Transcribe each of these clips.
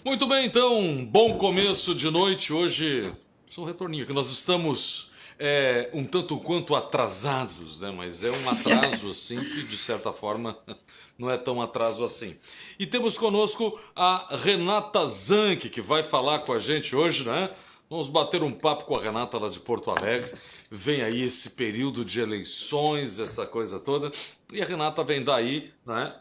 Muito bem, então, bom começo de noite. Hoje, só um retorninho, que nós estamos um tanto quanto atrasados, né? Mas é um atraso assim que, de certa forma, não é tão atraso assim. E temos conosco a Renata Zanck, que vai falar com a gente hoje, né? Vamos bater um papo com a Renata lá de Porto Alegre. Vem aí esse período de eleições, essa coisa toda. E a Renata vem daí, né?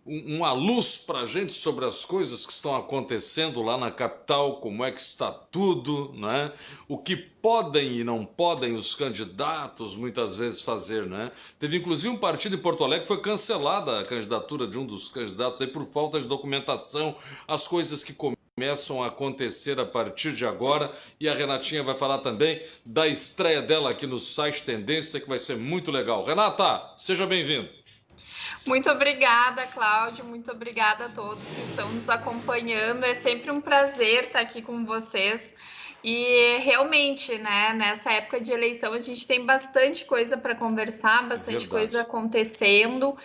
Uma luz para a gente sobre as coisas que estão acontecendo lá na capital, como é que está tudo, né? O que podem e não podem os candidatos muitas vezes fazer, né? Teve inclusive um partido em Porto Alegre que foi cancelada a candidatura de um dos candidatos aí por falta de documentação, as coisas que começam a acontecer a partir de agora. E a Renatinha vai falar também da estreia dela aqui no site Tendência, que vai ser muito legal. Renata, seja bem-vindo. Muito obrigada, Cláudio. Muito obrigada a todos que estão nos acompanhando. É sempre um prazer estar aqui com vocês. E realmente, né, nessa época de eleição, a gente tem bastante coisa para conversar, bastante coisa Verdade. acontecendo.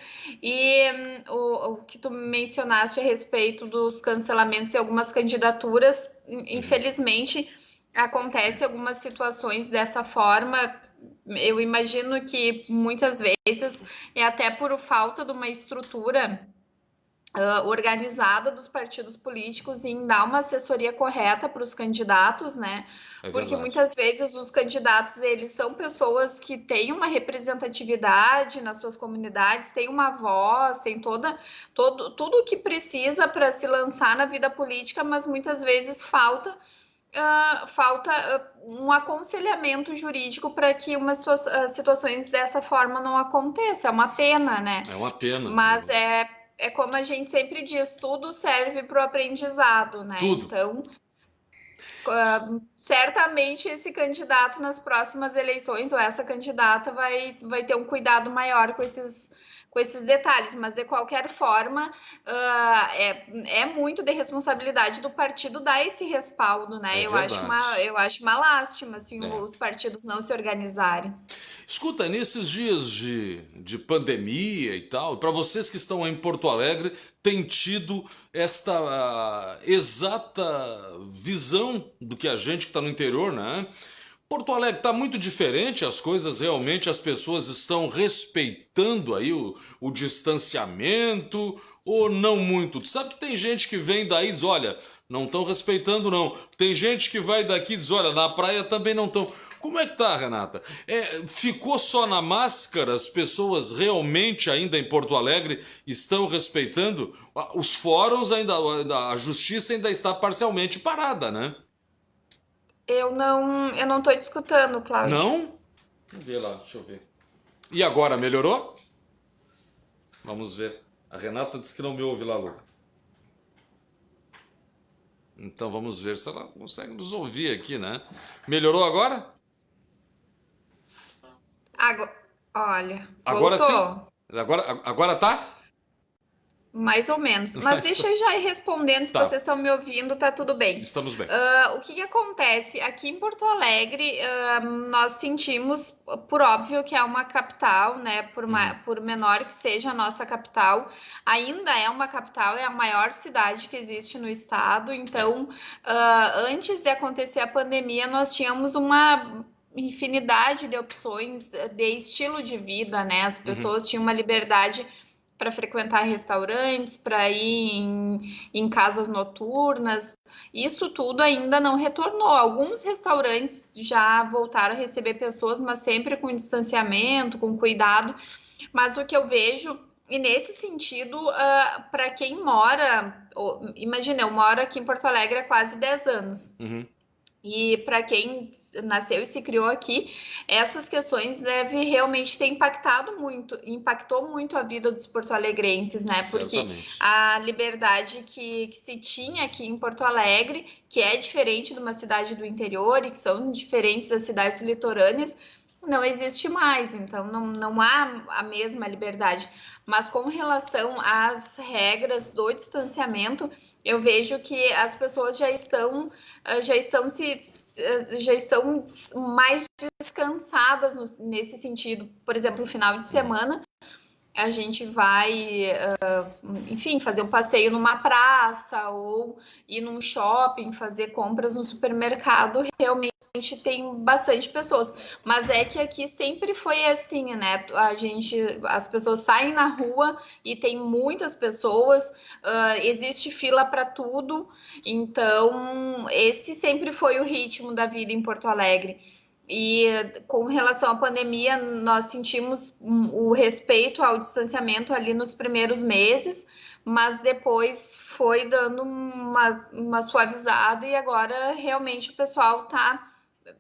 E o que tu mencionaste a respeito dos cancelamentos e algumas candidaturas, Uhum. infelizmente, acontece algumas situações dessa forma. Eu imagino que muitas vezes é até por falta de uma estrutura organizada dos partidos políticos em dar uma assessoria correta para os candidatos, né? É Porque verdade. muitas vezes os candidatos eles são pessoas que têm uma representatividade nas suas comunidades, têm uma voz, têm tudo o que precisa para se lançar na vida política, mas muitas vezes falta um aconselhamento jurídico para que umas situações dessa forma não aconteça. É uma pena, né? É uma pena. Mas é como a gente sempre diz, tudo serve para o aprendizado, né? Tudo. Então, certamente esse candidato nas próximas eleições, ou essa candidata, vai ter um cuidado maior com esses detalhes, mas de qualquer forma, é muito de responsabilidade do partido dar esse respaldo, né? É verdade. Eu acho uma lástima assim, É. os partidos não se organizarem. Escuta, nesses dias de pandemia e tal, para vocês que estão aí em Porto Alegre, tem tido esta exata visão do que a gente que está no interior, né? Porto Alegre está muito diferente, as coisas realmente, as pessoas estão respeitando aí o distanciamento ou não muito? Tu sabe que tem gente que vem daí e diz, olha, não estão respeitando não. Tem gente que vai daqui e diz, olha, na praia também não estão. Como é que tá, Renata? Ficou só na máscara? As pessoas realmente ainda em Porto Alegre estão respeitando? Os fóruns a justiça ainda está parcialmente parada, né? Eu não estou te escutando, Cláudio. Não? Vamos ver lá, deixa eu ver. E agora, melhorou? Vamos ver. A Renata disse que não me ouve lá, Luca. Então vamos ver se ela consegue nos ouvir aqui, né? Melhorou agora? Agora, olha, Agora sim? voltou. Agora tá? Mais ou menos. Mas Mas, deixa eu já ir respondendo, se vocês tá, estão me ouvindo, tá tudo bem. estamos bem. O que que acontece? Aqui em Porto Alegre, nós sentimos, por óbvio, que é uma capital, né? Uhum, Por menor que seja a nossa capital, ainda é uma capital, é a maior cidade que existe no estado. é, Então, antes de acontecer a pandemia, nós tínhamos uma infinidade de opções de estilo de vida, né? As uhum, pessoas tinham uma liberdade para frequentar restaurantes, para ir em casas noturnas. Isso tudo ainda não retornou. Alguns restaurantes já voltaram a receber pessoas, mas sempre com distanciamento, com cuidado. Mas o que eu vejo, e nesse sentido, para quem mora, imagina, eu moro aqui em Porto Alegre há quase 10 anos. uhum. E para quem nasceu e se criou aqui, essas questões devem realmente ter impactou muito a vida dos porto-alegrenses, né? Porque Certamente. a liberdade que se tinha aqui em Porto Alegre, que é diferente de uma cidade do interior e que são diferentes das cidades litorâneas, não existe mais. Então, não há a mesma liberdade. Mas com relação às regras do distanciamento, eu vejo que as pessoas já estão mais descansadas nesse sentido. Por exemplo, no final de Uhum. semana, a gente vai, enfim, fazer um passeio numa praça ou ir num shopping, fazer compras no supermercado, realmente tem bastante pessoas. Mas é que aqui sempre foi assim, né? As pessoas saem na rua e tem muitas pessoas, existe fila para tudo. Então, esse sempre foi o ritmo da vida em Porto Alegre. E com relação à pandemia, nós sentimos o respeito ao distanciamento ali nos primeiros meses, mas depois foi dando uma suavizada e agora realmente o pessoal tá.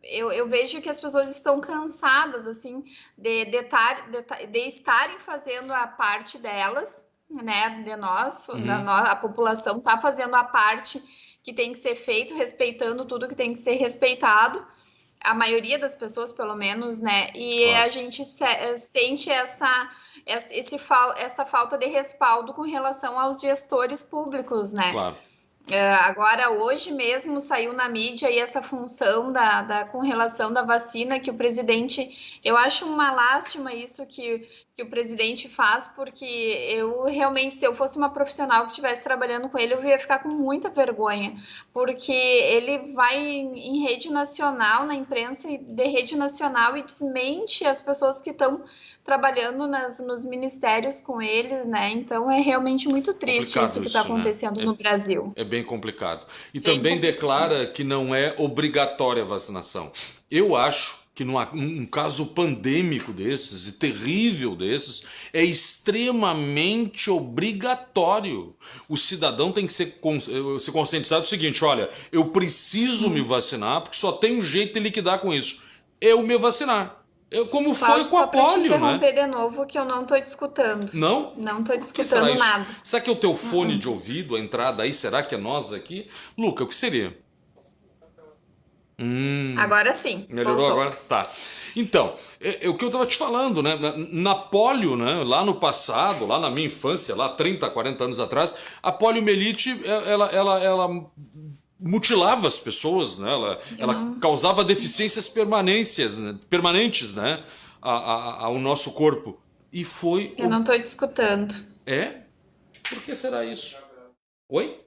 Eu vejo que as pessoas estão cansadas assim de estarem fazendo a parte delas, né? De nós, Uhum, a população está fazendo a parte que tem que ser feito, respeitando tudo que tem que ser respeitado, a maioria das pessoas, pelo menos, né? E a claro, gente sente essa falta de respaldo com relação aos gestores públicos, né? claro. Agora, hoje mesmo, saiu na mídia aí essa função com relação da vacina que o presidente. Eu acho uma lástima isso que o presidente faz, porque eu realmente, se eu fosse uma profissional que estivesse trabalhando com ele, eu ia ficar com muita vergonha, porque ele vai em rede nacional, na imprensa de rede nacional, e desmente as pessoas que estão trabalhando nos ministérios com ele, né? Então é realmente muito triste isso Complicado que está isso, né? acontecendo no Brasil. É bem complicado. E Bem também complicado. declara que não é obrigatória a vacinação. Eu acho que num caso pandêmico desses e terrível desses, é extremamente obrigatório. O cidadão tem que ser conscientizado do seguinte: olha, eu preciso me vacinar porque só tem um jeito de liquidar com isso. Eu me vacinar. Como foi Cláudio, com a só para te polio, né? interromper de novo, que eu não estou te escutando. Não? Não estou te Por que será escutando isso? nada. Será que é o teu fone Uh-uh. de ouvido, a entrada aí? Será que é nós aqui? Luca, o que seria? Agora sim, Melhorou voltou. agora? Tá. Então, é o que eu estava te falando, né? Na polio, né? Lá no passado, lá na minha infância, lá 30, 40 anos atrás, a poliomielite, ela mutilava as pessoas, né? Eu Ela não, causava deficiências permanentes, né? Ao nosso corpo. E foi. eu não estou te escutando. É? Por que será isso? Oi?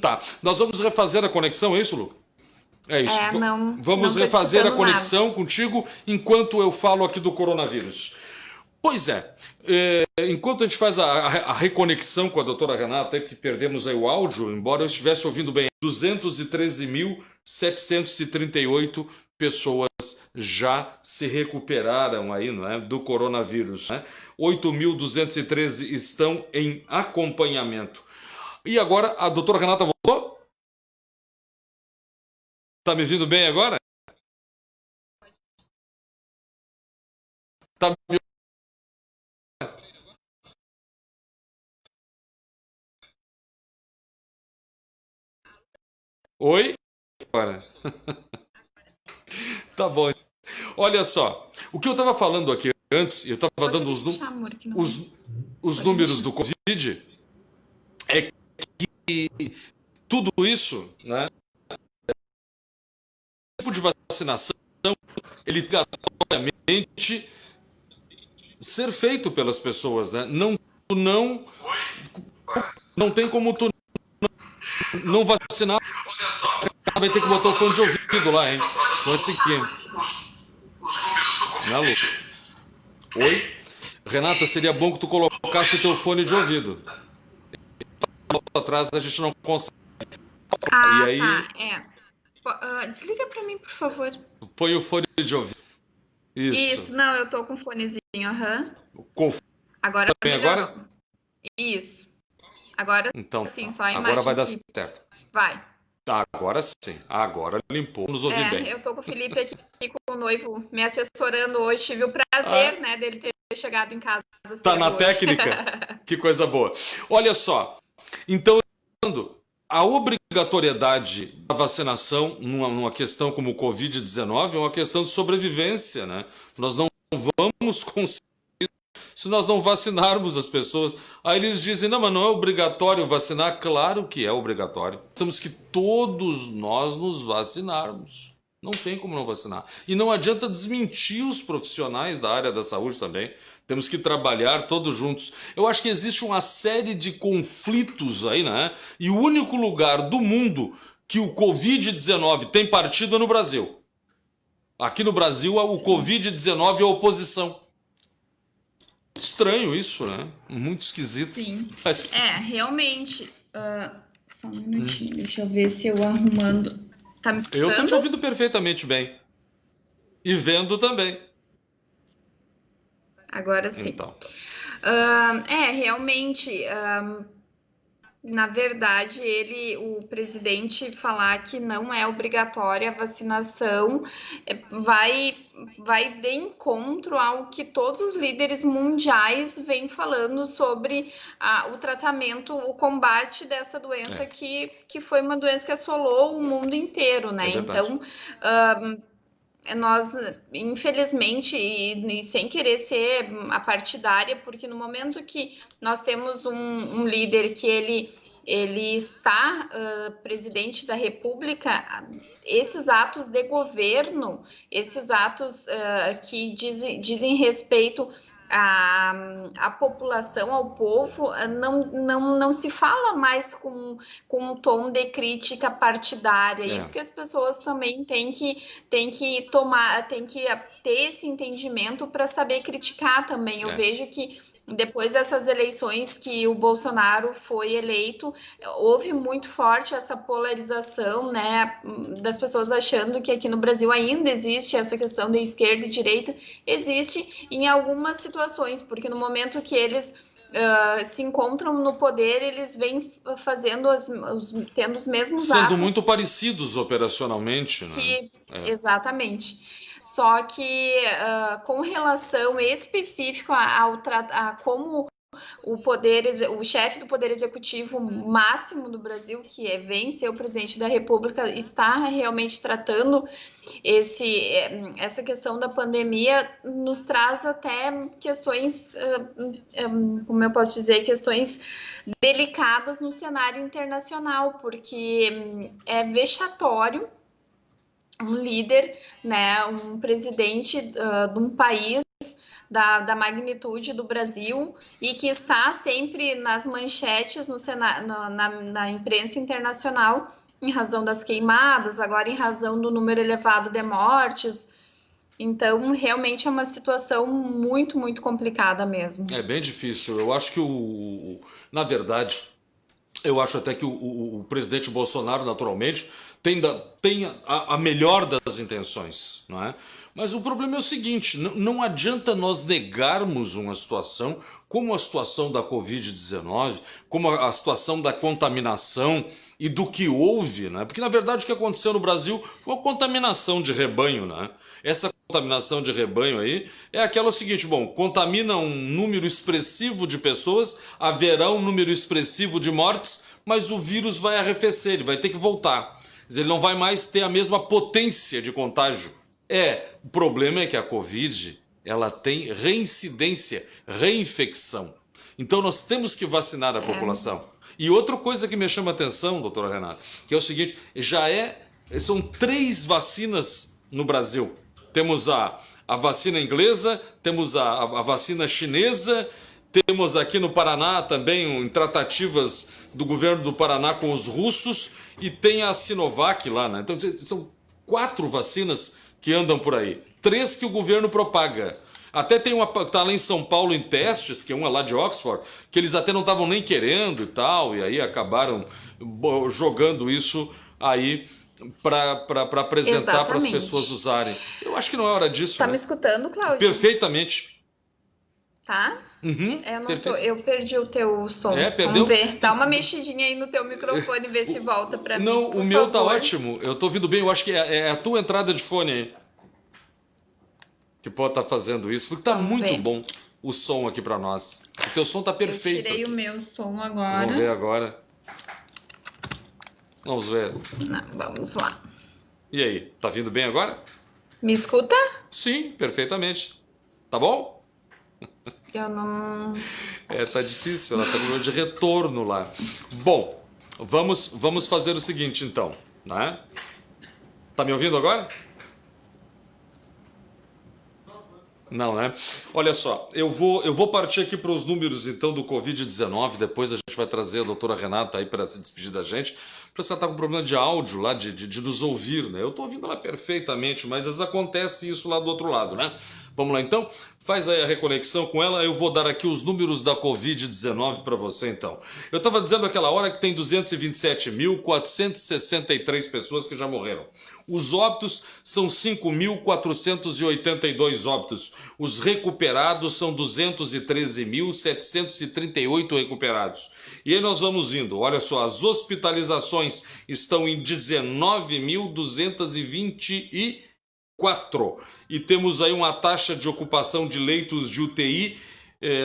Tá. Nós vamos refazer a conexão, é isso, Lu? É isso. Não Vamos estou refazer a escutando nada. conexão contigo enquanto eu falo aqui do coronavírus. Pois é, enquanto a gente faz a reconexão com a doutora Renata, que perdemos aí o áudio, embora eu estivesse ouvindo bem, 213.738 pessoas já se recuperaram aí, não é, do coronavírus, né? 8.213 estão em acompanhamento. E agora, a doutora Renata voltou? Tá me ouvindo bem agora? Tá me... Oi? Agora. Tá bom. Olha só, o que eu estava falando aqui antes, eu estava Pode dando deixar, amor, que não. os, os Pode números deixar. do Covid, é que tudo isso, né, o tipo de vacinação, ele tem obrigatoriamente ser feito pelas pessoas, né? Não, não tem como tu não vacinar, vai ter que botar o fone de ouvido lá, hein? Então é assim que... Né, Lu? Oi? Renata, seria bom que tu colocasse o teu fone de ouvido. Atrás a gente não consegue. E Ah, tá. aí, Desliga para mim, por favor. põe o fone de ouvido. Isso. Isso, não, eu tô com fonezinho, aham. Confere Agora bem melhorou. agora? Isso. Agora Então sim, tá. só a Agora vai imagem dar que certo. vai. Tá, agora sim. Agora limpou. Nos ouvir bem. Eu tô com o Felipe aqui com o noivo me assessorando hoje. Tive o Ah, prazer, né, dele ter chegado em casa tá na cedo hoje. técnica? Que coisa boa. Olha só. Então, a obrigatoriedade da vacinação numa questão como o Covid-19 é uma questão de sobrevivência, né? Nós não vamos conseguir se nós não vacinarmos as pessoas. Aí eles dizem, não, mas não é obrigatório vacinar. Claro que é obrigatório. Temos que todos nós nos vacinarmos. Não tem como não vacinar. E não adianta desmentir os profissionais da área da saúde também. Temos que trabalhar todos juntos. Eu acho que existe uma série de conflitos aí, né? E o único lugar do mundo que o Covid-19 tem partido é no Brasil. Aqui no Brasil, o Covid-19 é a oposição. Estranho isso, né? Muito esquisito. Sim. Mas... realmente. Só um minutinho, deixa eu ver se eu arrumando. Tá me escutando? Eu tô te ouvindo perfeitamente bem. E vendo também. Agora sim. Então. Realmente, na verdade, o presidente falar que não é obrigatória a vacinação vai de encontro ao que todos os líderes mundiais vêm falando sobre o tratamento, o combate dessa doença que foi uma doença que assolou o mundo inteiro, né? Então, nós, infelizmente, e sem querer ser a partidária, porque no momento que nós temos um líder que ele está presidente da República, esses atos de governo, esses atos que dizem respeito à população, ao povo, não se fala mais com um tom de crítica partidária. Isso que as pessoas também têm que tomar, têm que ter esse entendimento para saber criticar também. Eu vejo que depois dessas eleições que o Bolsonaro foi eleito, houve muito forte essa polarização, né, das pessoas achando que aqui no Brasil ainda existe essa questão de esquerda e direita. Existe em algumas situações, porque no momento que eles se encontram no poder, eles vêm fazendo tendo os mesmos atos. Sendo muito parecidos operacionalmente, né? Exatamente. Só que com relação específica a como o chefe do Poder Executivo máximo do Brasil, que vem ser o presidente da República, está realmente tratando essa questão da pandemia, nos traz até questões, como eu posso dizer, questões delicadas no cenário internacional, porque é vexatório um líder, né, um presidente de um país da magnitude do Brasil e que está sempre nas manchetes na imprensa internacional em razão das queimadas, agora em razão do número elevado de mortes. Então, realmente é uma situação muito, muito complicada mesmo. É bem difícil. Eu acho que na verdade, eu acho até que o presidente Bolsonaro, naturalmente, tem a melhor das intenções, não é? Mas o problema é o seguinte, não adianta nós negarmos uma situação como a situação da Covid-19, como a situação da contaminação e do que houve, né? Porque na verdade o que aconteceu no Brasil foi uma contaminação de rebanho, né? Essa contaminação de rebanho aí é aquela seguinte, bom, contamina um número expressivo de pessoas, haverá um número expressivo de mortes, mas o vírus vai arrefecer, ele vai ter que voltar. Quer dizer, ele não vai mais ter a mesma potência de contágio. O problema é que a Covid, ela tem reincidência, reinfecção. Então nós temos que vacinar a população. E outra coisa que me chama a atenção, doutora Renata, que é o seguinte, são 3 vacinas no Brasil. Temos a vacina inglesa, temos a vacina chinesa, temos aqui no Paraná também em tratativas do governo do Paraná com os russos e tem a Sinovac lá, né? Então são 4 vacinas que andam por aí. 3 que o governo propaga. Até tem uma que está lá em São Paulo em testes, que é uma lá de Oxford, que eles até não estavam nem querendo e tal, e aí acabaram jogando isso aí para apresentar para as pessoas usarem. Eu acho que não é hora disso. Tá me escutando, Cláudio? Perfeitamente. Tá? Uhum, eu perdi o teu som. Perdeu? Vamos ver. Dá uma mexidinha aí no teu microfone e ver se volta para mim. Não, o meu tá ótimo. Eu tô ouvindo bem. Eu acho que é a tua entrada de fone aí que pode estar fazendo isso, porque tá muito bom o som aqui para nós. O teu som tá perfeito. Eu tirei o meu som agora. Vamos ver agora. Vamos ver. Não, vamos lá. E aí, tá vindo bem agora? Me escuta? Sim, perfeitamente. Tá bom? Eu não... Tá difícil, ela tá com problema de retorno lá. Bom, vamos fazer o seguinte então, né? Tá me ouvindo agora? Não, né? Olha só, eu vou partir aqui para os números então do Covid-19, depois a gente vai trazer a doutora Renata aí para se despedir da gente. Parece que ela está com problema de áudio lá, de nos ouvir, né? Eu estou ouvindo ela perfeitamente, mas às vezes acontece isso lá do outro lado, né? Vamos lá então? Faz aí a reconexão com ela, eu vou dar aqui os números da Covid-19 para você então. Eu estava dizendo aquela hora que tem 227.463 pessoas que já morreram. Os óbitos são 5.482 óbitos. Os recuperados são 213.738 recuperados. E aí nós vamos indo. Olha só, as hospitalizações estão em 19.224. E temos aí uma taxa de ocupação de leitos de UTI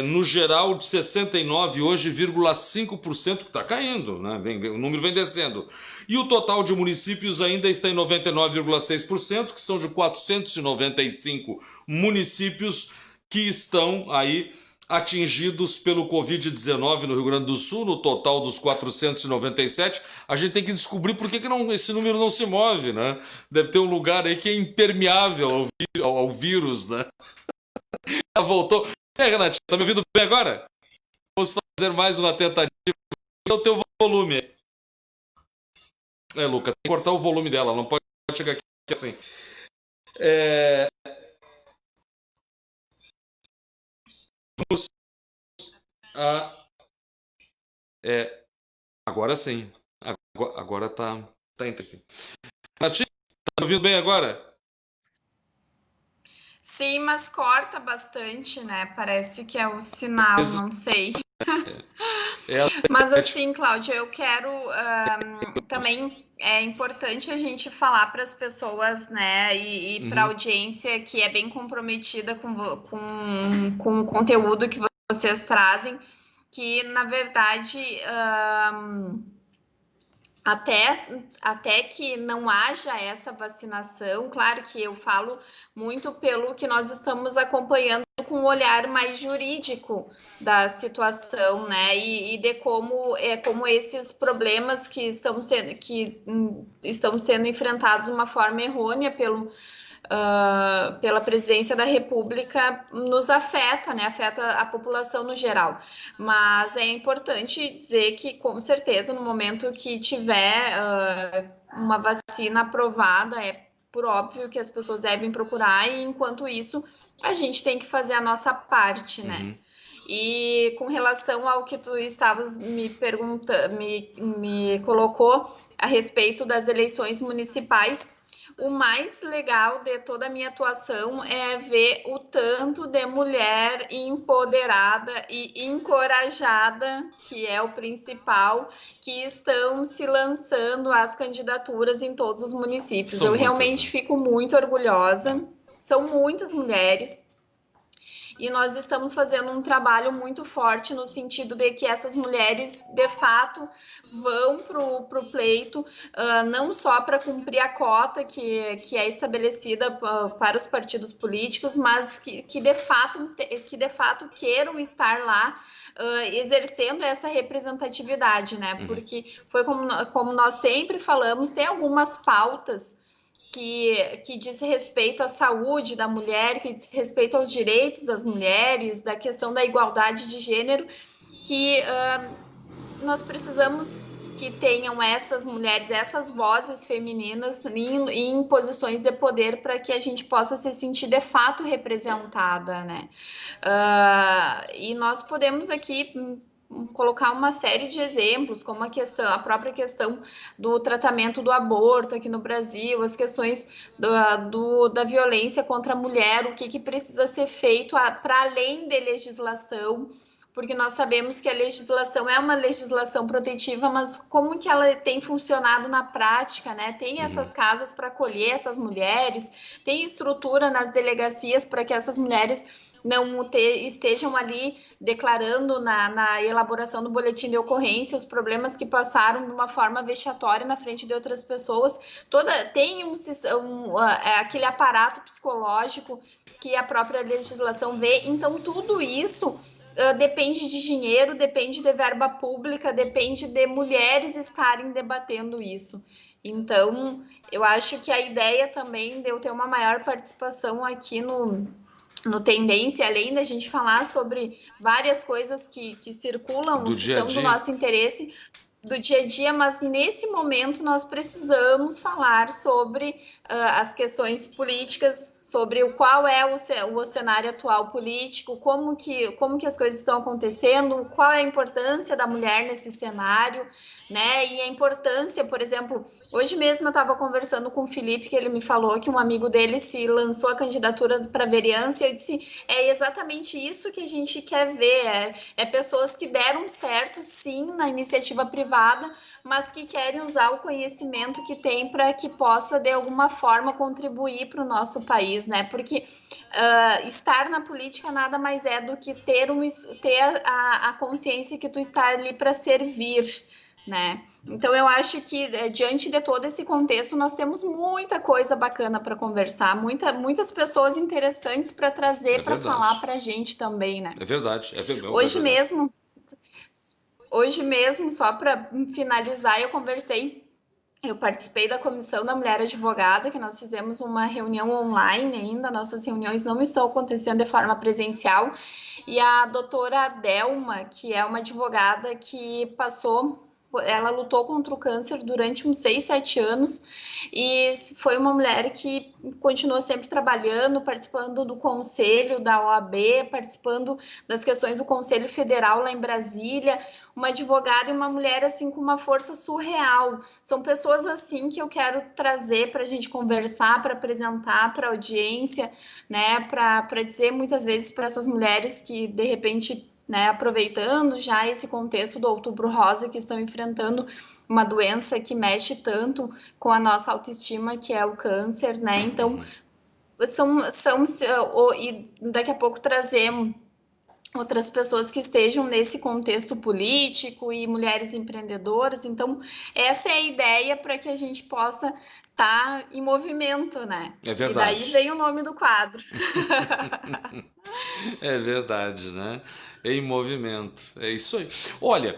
no geral de 69 hoje, 5%, que está caindo, né? O número vem descendo. E o total de municípios ainda está em 99,6%, que são de 495 municípios que estão aí atingidos pelo Covid-19 no Rio Grande do Sul, no total dos 497. A gente tem que descobrir por que esse número não se move, né? Deve ter um lugar aí que é impermeável ao vírus, né? Já voltou. Renatinho, tá me ouvindo bem agora? Vamos fazer mais uma tentativa. O teu volume. Luca, tem que cortar o volume dela, não pode chegar aqui assim. Vamos a. Agora sim. Agora tá entre aqui. Renatinho, tá me ouvindo bem agora? Sim, mas corta bastante, né? Parece que é o sinal, não sei. É, Mas assim, Cláudia, eu quero também é importante a gente falar para as pessoas, né, e para a uhum. audiência que é bem comprometida com o conteúdo que vocês trazem, que na verdade até que não haja essa vacinação, claro que eu falo muito pelo que nós estamos acompanhando com um olhar mais jurídico da situação, né? E de como esses problemas que estão sendo enfrentados de uma forma errônea pela presidência da República nos afeta, né? Afeta a população no geral. Mas é importante dizer que, com certeza, no momento que tiver uma vacina aprovada, é por óbvio que as pessoas devem procurar, e enquanto isso, a gente tem que fazer a nossa parte, né? Uhum. E com relação ao que tu estavas me perguntando, me colocou a respeito das eleições municipais, o mais legal de toda a minha atuação é ver o tanto de mulher empoderada e encorajada, que é o principal, que estão se lançando às candidaturas em todos os municípios. São Eu muitas, realmente né? fico muito orgulhosa. É. São muitas mulheres. E nós estamos fazendo um trabalho muito forte no sentido de que essas mulheres, de fato, vão para o pleito, não só para cumprir a cota que é estabelecida para os partidos políticos, mas que de fato queiram estar lá exercendo essa representatividade, né? Uhum. Porque foi como nós sempre falamos, tem algumas pautas que diz respeito à saúde da mulher, que diz respeito aos direitos das mulheres, da questão da igualdade de gênero, que nós precisamos que tenham essas mulheres, essas vozes femininas em posições de poder para que a gente possa se sentir de fato representada, né? E nós podemos aqui colocar uma série de exemplos, como a própria questão do tratamento do aborto aqui no Brasil, as questões da violência contra a mulher, o que precisa ser feito para além de legislação, porque nós sabemos que a legislação é uma legislação protetiva, mas como que ela tem funcionado na prática, né? Tem Uhum. essas casas para acolher essas mulheres, tem estrutura nas delegacias para que essas mulheres não estejam ali declarando na elaboração do boletim de ocorrência os problemas que passaram de uma forma vexatória na frente de outras pessoas. Tem aquele aparato psicológico que a própria legislação vê. Então, tudo isso depende de dinheiro, depende de verba pública, depende de mulheres estarem debatendo isso. Então, eu acho que a ideia também de eu ter uma maior participação aqui no Tendência, além da gente falar sobre várias coisas que circulam, Do que dia a são do dia. nosso interesse, do dia a dia, mas nesse momento nós precisamos falar sobre as questões políticas, sobre qual é o cenário atual político, como que as coisas estão acontecendo, qual é a importância da mulher nesse cenário, né? E a importância, por exemplo, hoje mesmo eu estava conversando com o Felipe, que ele me falou que um amigo dele se lançou a candidatura para vereança, e eu disse, é exatamente isso que a gente quer ver, é pessoas que deram certo, sim, na iniciativa privada, mas que querem usar o conhecimento que tem para que possa, de alguma forma, contribuir para o nosso país, né? Porque estar na política nada mais é do que ter a consciência que tu está ali para servir, né? Então eu acho que diante de todo esse contexto nós temos muita coisa bacana para conversar, muitas pessoas interessantes para É trazer para falar verdade. para a gente também, né? É verdade. É Hoje verdade. mesmo, hoje mesmo, só para finalizar, eu participei da comissão da mulher advogada, que nós fizemos uma reunião online ainda, nossas reuniões não estão acontecendo de forma presencial, e a doutora Delma, que é uma advogada que ela lutou contra o câncer durante uns 6, 7 anos e foi uma mulher que continuou sempre trabalhando, participando do conselho da OAB, participando das questões do Conselho Federal lá em Brasília, uma advogada e uma mulher assim com uma força surreal. São pessoas assim que eu quero trazer para a gente conversar, para apresentar para a audiência, né? Para dizer muitas vezes para essas mulheres que de repente, né, aproveitando já esse contexto do Outubro Rosa, que estão enfrentando uma doença que mexe tanto com a nossa autoestima, que é o câncer, né? Então, Uhum. e daqui a pouco trazer outras pessoas que estejam nesse contexto político e mulheres empreendedoras. Então, essa é a ideia para que a gente possa estar em movimento, né? É E daí verdade. vem o nome do quadro. É verdade, né? Em movimento. É isso aí. Olha,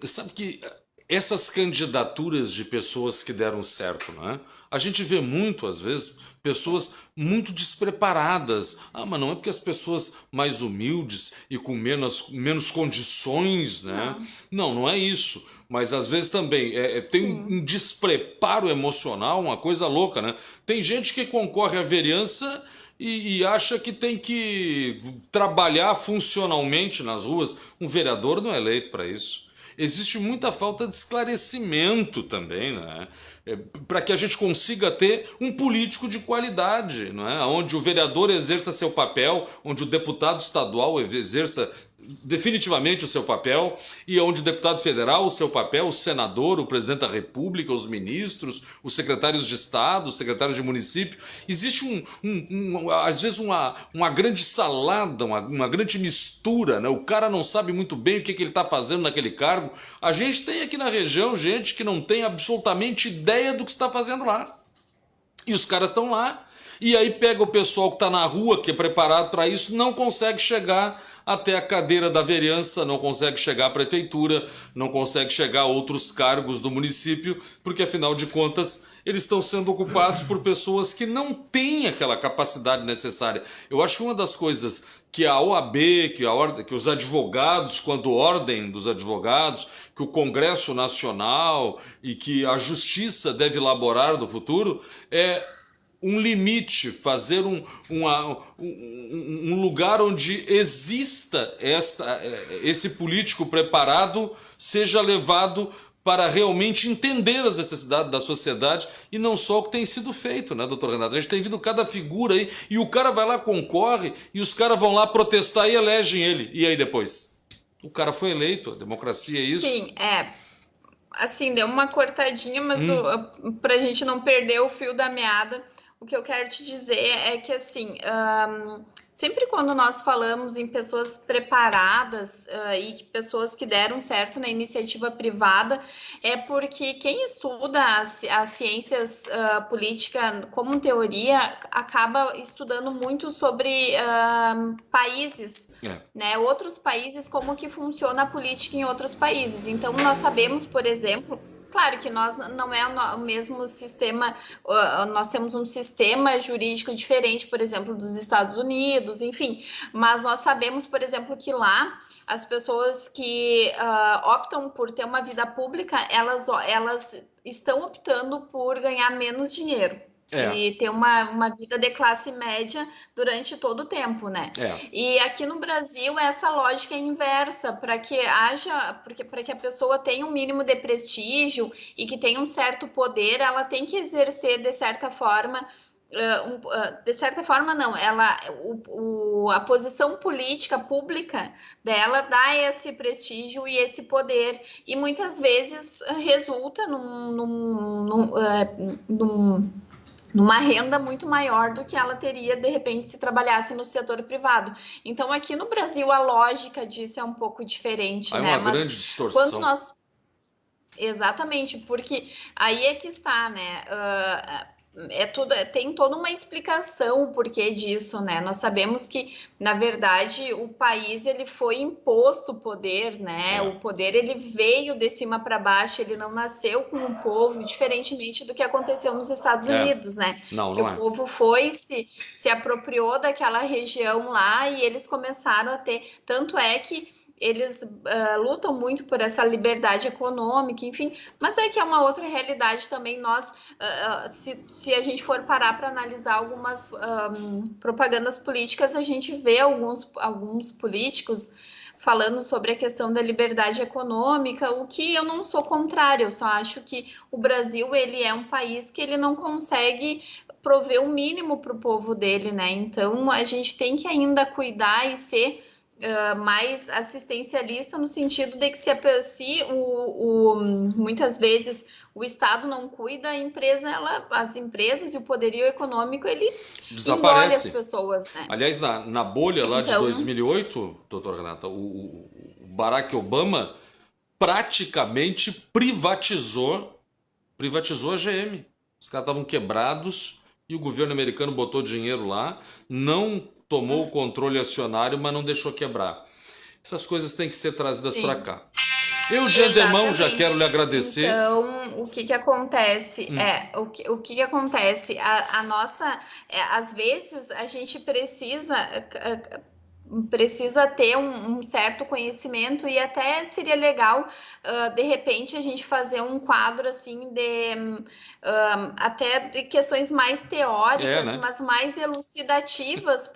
sabe que essas candidaturas de pessoas que deram certo, né? A gente vê muito, às vezes, pessoas muito despreparadas. Ah, mas não é porque as pessoas mais humildes e com menos condições, né? Não, Não, não é isso. Mas às vezes também tem sim, um despreparo emocional, uma coisa louca, né? Tem gente que concorre à vereança e acha que tem que trabalhar funcionalmente nas ruas. Um vereador não é eleito para isso. Existe muita falta de esclarecimento também, né? Para que a gente consiga ter um político de qualidade, não é? Onde o vereador exerça seu papel, onde o deputado estadual exerça definitivamente o seu papel, e onde o deputado federal, o seu papel, o senador, o presidente da república, os ministros, os secretários de estado, os secretários de município. Existe às vezes uma grande salada, uma grande mistura, né? O cara não sabe muito bem o que ele está fazendo naquele cargo. A gente tem aqui na região gente que não tem absolutamente ideia do que está fazendo lá. E os caras estão lá. E aí pega o pessoal que está na rua, que é preparado para isso, não consegue chegar até a cadeira da vereança, não consegue chegar à prefeitura, não consegue chegar a outros cargos do município, porque afinal de contas eles estão sendo ocupados por pessoas que não têm aquela capacidade necessária. Eu acho que uma das coisas que a OAB, que os advogados, quando ordem dos advogados, que o Congresso Nacional e que a Justiça deve elaborar no futuro, é um limite, fazer um lugar onde exista esse político preparado, seja levado para realmente entender as necessidades da sociedade e não só o que tem sido feito, né, doutor Renato? A gente tem visto cada figura aí e o cara vai lá, concorre e os caras vão lá protestar e elegem ele. E aí depois? O cara foi eleito, a democracia é isso. sim, assim, deu uma cortadinha, mas Hum, para a gente não perder o fio da meada, o que eu quero te dizer é que, assim, sempre quando nós falamos em pessoas preparadas e que pessoas que deram certo na iniciativa privada, é porque quem estuda as ciências política como teoria acaba estudando muito sobre países, é. né? Outros países, como que funciona a política em outros países. Então, nós sabemos, por exemplo, Claro que nós não é o mesmo sistema, nós temos um sistema jurídico diferente, por exemplo, dos Estados Unidos, enfim, mas nós sabemos, por exemplo, que lá as pessoas que optam por ter uma vida pública, elas estão optando por ganhar menos dinheiro. É, E ter uma vida de classe média durante todo o tempo, né? é. E aqui no Brasil, essa lógica é inversa, para que haja, porque para que a pessoa tenha um mínimo de prestígio e que tenha um certo poder, ela tem que exercer de certa forma. De certa forma, não, a posição política pública dela dá esse prestígio e esse poder, e muitas vezes resulta numa renda muito maior do que ela teria de repente se trabalhasse no setor privado. Então, aqui no Brasil, a lógica disso é um pouco diferente, Aí é né? uma Mas grande quando distorção. nós. Exatamente, porque aí é que está, né? Tem toda uma explicação o porquê disso, né? Nós sabemos que, na verdade, o país ele foi imposto o poder, né? É, O poder ele veio de cima para baixo, ele não nasceu com o povo, diferentemente do que aconteceu nos Estados é. Unidos, né? Não, Que não o é. povo foi se apropriou daquela região lá e eles começaram a ter. Tanto é que eles lutam muito por essa liberdade econômica, enfim, mas é que é uma outra realidade também. Nós, se a gente for parar para analisar algumas propagandas políticas, a gente vê alguns políticos falando sobre a questão da liberdade econômica, o que eu não sou contrária, eu só acho que o Brasil ele é um país que ele não consegue prover o mínimo para o povo dele, né? Então a gente tem que ainda cuidar e ser mais assistencialista no sentido de que se muitas vezes o Estado não cuida, as empresas e o poderio econômico ele engole as Desaparece. pessoas, né? Aliás, na bolha lá de Então, 2008, doutor Renata, o Barack Obama praticamente privatizou a GM. Os caras estavam quebrados e o governo americano botou dinheiro lá, não tomou o controle acionário, mas não deixou quebrar. Essas coisas têm que ser trazidas para sim. cá. Eu de antemão já quero lhe Exatamente. agradecer. Então, o que que acontece? Hum, O que que acontece? A nossa, às vezes, a gente precisa ter um certo conhecimento e até seria legal, de repente, a gente fazer um quadro assim até de questões mais é, teóricas, né? mas mais elucidativas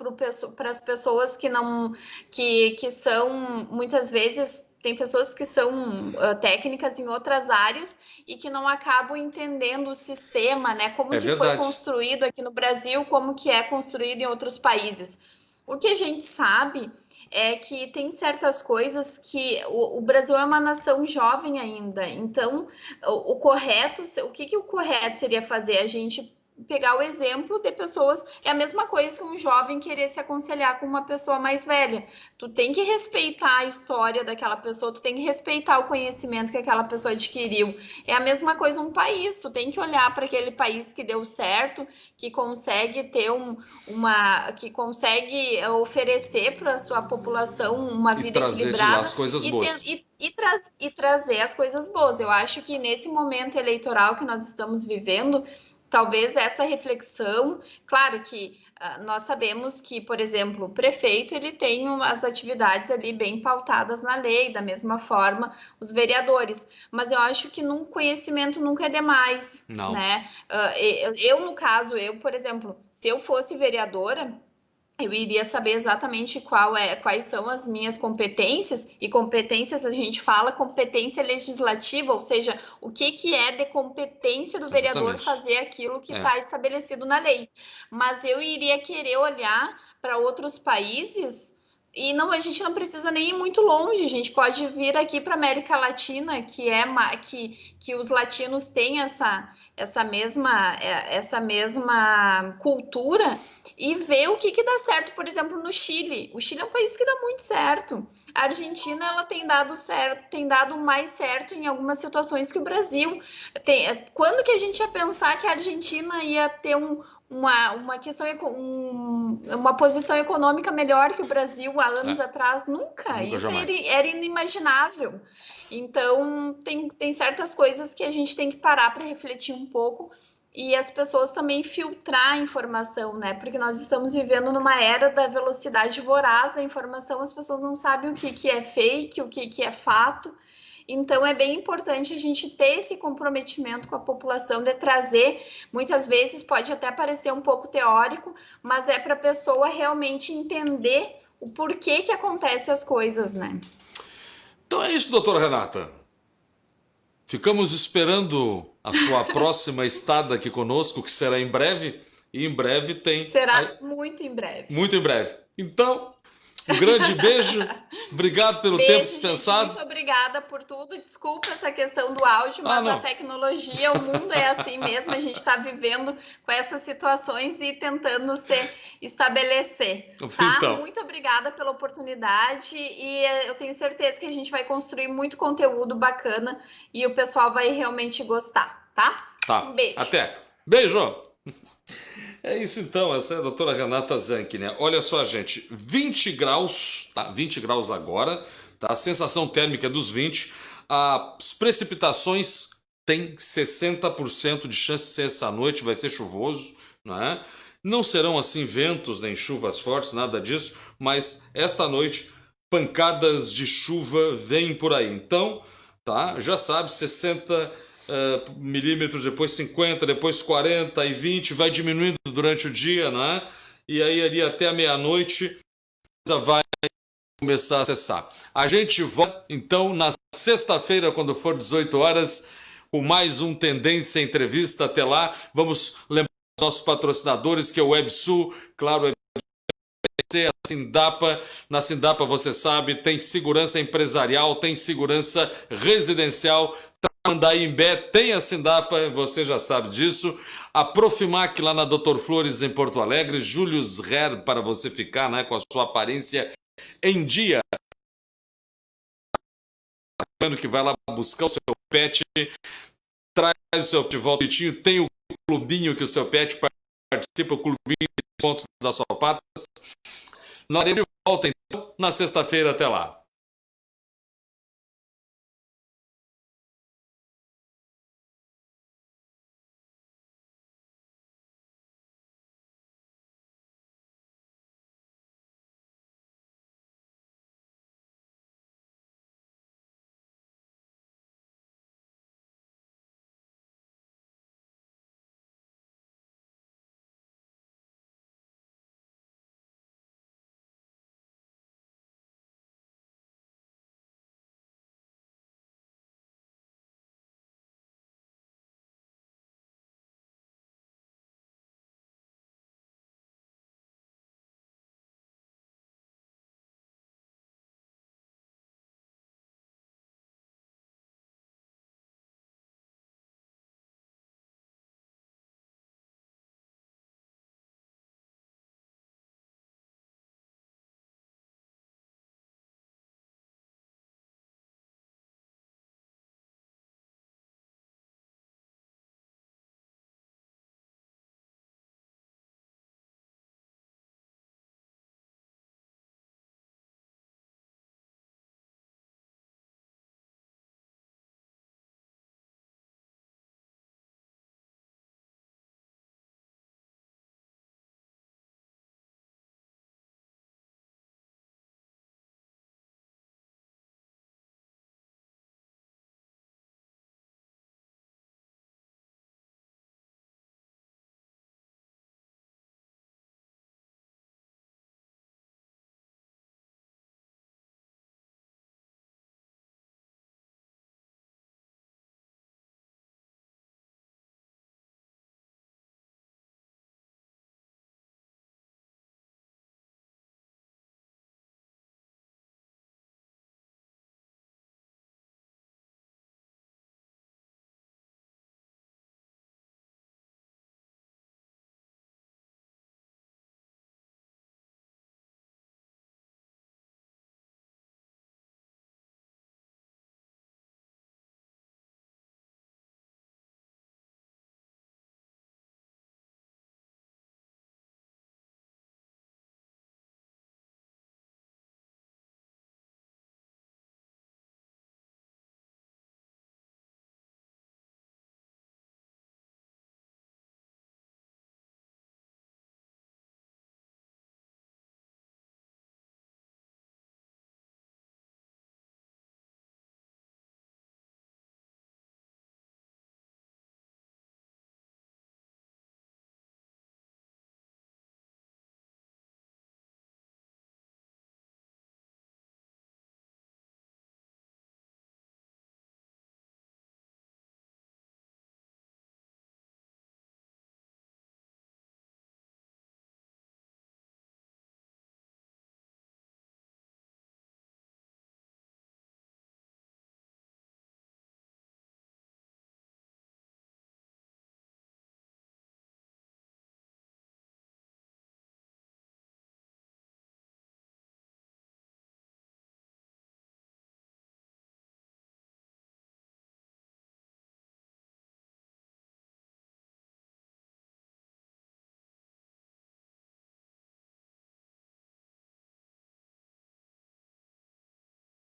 para as pessoas que não que são muitas vezes. Tem pessoas que são técnicas em outras áreas e que não acabam entendendo o sistema, né? Como É que foi verdade. construído aqui no Brasil, como que é construído em outros países. O que a gente sabe é que tem certas coisas que o Brasil é uma nação jovem ainda, então o correto, o que que o correto seria fazer? A gente pegar o exemplo de pessoas, é a mesma coisa que um jovem querer se aconselhar com uma pessoa mais velha. Tu tem que respeitar a história daquela pessoa, tu tem que respeitar o conhecimento que aquela pessoa adquiriu. É a mesma coisa um país, tu tem que olhar para aquele país que deu certo, que consegue ter que consegue oferecer para a sua população uma E vida trazer de lá equilibrada as coisas boas. e trazer as coisas boas. Eu acho que nesse momento eleitoral que nós estamos vivendo, talvez essa reflexão, claro que nós sabemos que, por exemplo, o prefeito ele tem as atividades ali bem pautadas na lei, da mesma forma os vereadores, mas eu acho que num conhecimento nunca é demais, Não. né? No caso, eu, por exemplo, se eu fosse vereadora, eu iria saber exatamente quais são as minhas competências, e competências a gente fala competência legislativa, ou seja, o que, que é de competência do vereador Exatamente. fazer aquilo que É. está estabelecido na lei. Mas eu iria querer olhar para outros países. E não, a gente não precisa nem ir muito longe, a gente pode vir aqui para a América Latina, que os latinos têm essa mesma cultura, e ver o que que dá certo, por exemplo, no Chile. O Chile é um país que dá muito certo. A Argentina, ela tem dado certo, tem dado mais certo em algumas situações que o Brasil. Quando que a gente ia pensar que a Argentina ia ter uma questão, uma posição econômica melhor que o Brasil há anos atrás, nunca. Isso era inimaginável. Então, tem certas coisas que a gente tem que parar para refletir um pouco e as pessoas também filtrar a informação, né? Porque nós estamos vivendo numa era da velocidade voraz da informação, as pessoas não sabem o que é fake, o que é fato. Então, é bem importante a gente ter esse comprometimento com a população de trazer, muitas vezes pode até parecer um pouco teórico, mas é para a pessoa realmente entender o porquê que acontecem as coisas, né? Então é isso, doutora Renata. Ficamos esperando a sua próxima estada aqui conosco, que será em breve, e em breve tem... Será muito em breve. Muito em breve. Então... Um grande beijo, obrigado pelo tempo dispensado. Gente, muito obrigada por tudo. Desculpa essa questão do áudio, mas a tecnologia, o mundo é assim mesmo. A gente está vivendo com essas situações e tentando se estabelecer. Tá? Então. Muito obrigada pela oportunidade e eu tenho certeza que a gente vai construir muito conteúdo bacana e o pessoal vai realmente gostar, tá? Tá. Um beijo. Até. Beijo. É isso então, essa é a doutora Renata Zanchi, né? Olha só, gente, 20 graus, tá? 20 graus agora, tá? A sensação térmica é dos 20. As precipitações têm 60% de chance de ser essa noite, vai ser chuvoso, né? Não serão assim ventos nem chuvas fortes, nada disso, mas esta noite pancadas de chuva vêm por aí. Então, tá? Já sabe, 60 milímetros, depois 50, depois 40 e 20, vai diminuindo durante o dia, né? E aí ali até a meia-noite vai começar a cessar. A gente volta então na sexta-feira, quando for 18 horas, com mais um Tendência Entrevista. Até lá, vamos lembrar os nossos patrocinadores, que é o WebSul, claro, a Sindapa. Na Sindapa, você sabe, tem segurança empresarial, tem segurança residencial. Andaimbé tem a Sindapa, você já sabe disso. A Profimac lá na Doutor Flores em Porto Alegre. Julius Hair para você ficar, né, com a sua aparência em dia. Que vai lá buscar o seu pet, traz o seu pet de volta. Tem o clubinho que o seu pet participa, o clubinho de pontos das sopatas. Na volta então na sexta-feira, até lá.